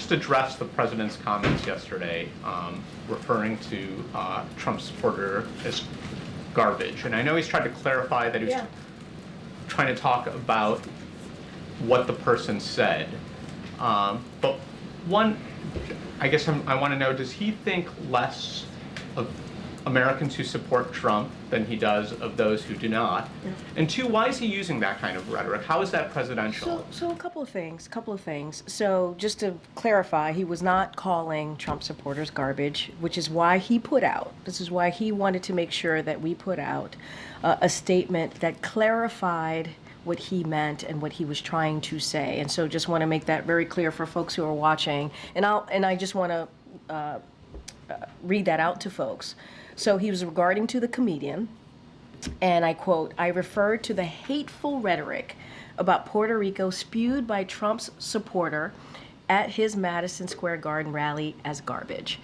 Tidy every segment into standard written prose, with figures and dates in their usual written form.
just address the president's comments yesterday, referring to Trump supporter as garbage. And I know he's tried to clarify that he was trying to talk about what the person said. But one, I guess I want to know, does he think less of Americans who support Trump than he does of those who do not? Yeah. And two, why is he using that kind of rhetoric? How is that presidential? So a couple of things. So just to clarify, he was not calling Trump supporters garbage, which is why he this is why he wanted to make sure that we put out a statement that clarified what he meant and what he was trying to say. And so just want to make that very clear for folks who are watching. And I just want to read that out to folks. So he was regarding to the comedian, and I quote, "I referred to the hateful rhetoric about Puerto Rico spewed by Trump's supporter at his Madison Square Garden rally as garbage,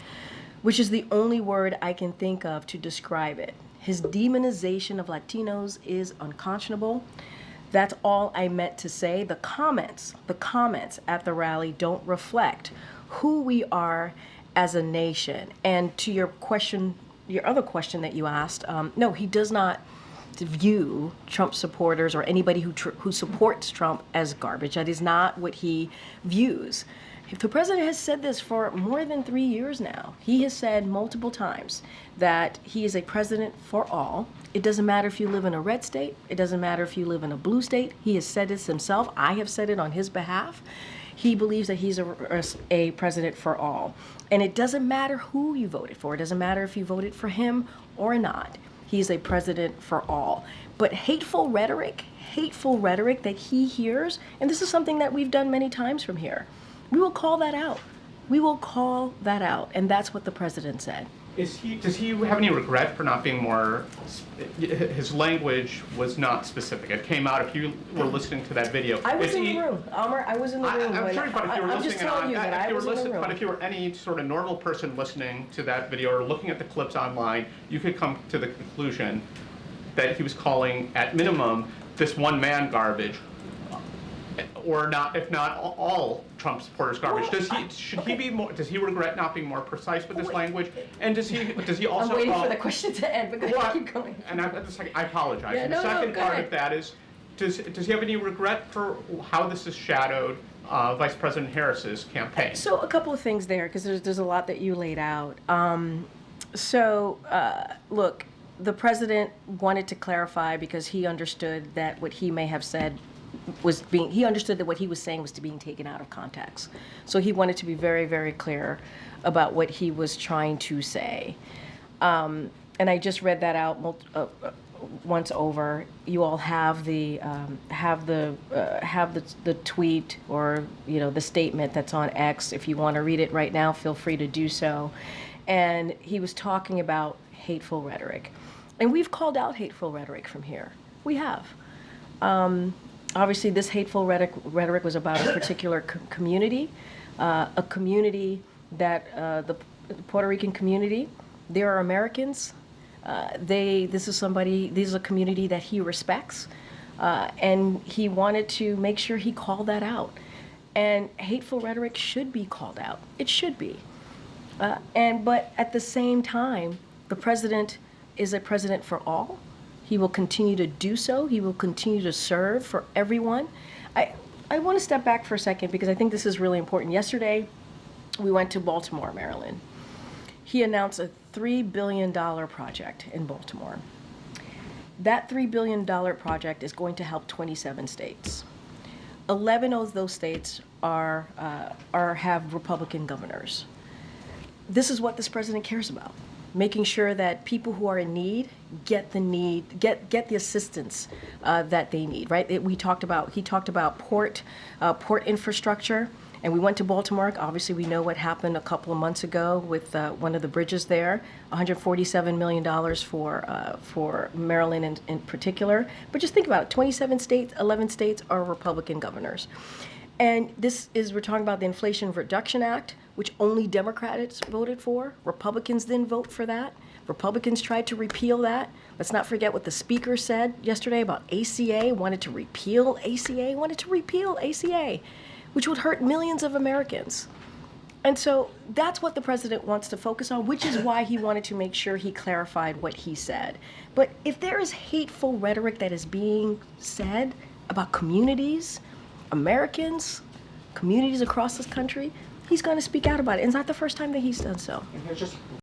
which is the only word I can think of to describe it. His demonization of Latinos is unconscionable. That's all I meant to say. The comments at the rally don't reflect who we are as a nation." And to your question, your other question that you asked, no, he does not view Trump supporters or anybody who supports Trump as garbage. That is not what he views. The president has said this for more than 3 years now. He has said multiple times that he is a president for all. It doesn't matter if you live in a red state. It doesn't matter if you live in a blue state. He has said this himself. I have said it on his behalf. He believes that he's a president for all. And it doesn't matter who you voted for. It doesn't matter if you voted for him or not. He's a president for all. But hateful rhetoric that he hears, and this is something that we've done many times from here, we will call that out. We will call that out. And that's what the president said. Does he have any regret for not being more, his language was not specific. It came out, if you were listening to that video. I was in the room, Amr, I was in the room. I'm sorry, but if you were I'm just telling you that I was in the room. But if you were any sort of normal person listening to that video or looking at the clips online, you could come to the conclusion that he was calling, at minimum, this one man garbage, or not, if not all Trump supporters garbage. Does he regret not being more precise with his language? And does he also? I'm waiting for the question to end, but keep going. And I apologize. Yeah, and the second part of that is, does he have any regret for how this has shadowed Vice President Harris's campaign? So a couple of things there, because there's a lot that you laid out. Look, the president wanted to clarify because he understood that what he may have said he understood that what he was saying was being taken out of context. So he wanted to be very, very clear about what he was trying to say. And I just read that out once over. You all have the tweet or the statement that's on X. If you want to read it right now, feel free to do so. And he was talking about hateful rhetoric, and we've called out hateful rhetoric from here. We have. Obviously, this hateful rhetoric was about a particular community, a community that the Puerto Rican community. They are Americans. This is a community that he respects, and he wanted to make sure he called that out. And hateful rhetoric should be called out. It should be. But at the same time, the president is a president for all. He will continue to do so. He will continue to serve for everyone. I want to step back for a second because I think this is really important. Yesterday, we went to Baltimore, Maryland. He announced a $3 billion project in Baltimore. That $3 billion project is going to help 27 states. 11 of those states have Republican governors. This is what this president cares about. Making sure that people who are in need get the assistance that they need. Right? He talked about port infrastructure, and we went to Baltimore. Obviously, we know what happened a couple of months ago with one of the bridges there. $147 million for Maryland in particular. But just think about it: 27 states, 11 states are Republican governors. And we're talking about the Inflation Reduction Act, which only Democrats voted for. Republicans didn't vote for that. Republicans tried to repeal that. Let's not forget what the speaker said yesterday about ACA, wanted to repeal ACA, which would hurt millions of Americans. And so that's what the president wants to focus on, which is why he wanted to make sure he clarified what he said. But if there is hateful rhetoric that is being said about communities, Americans, communities across this country, he's going to speak out about it. And it's not the first time that he's done so. And here's just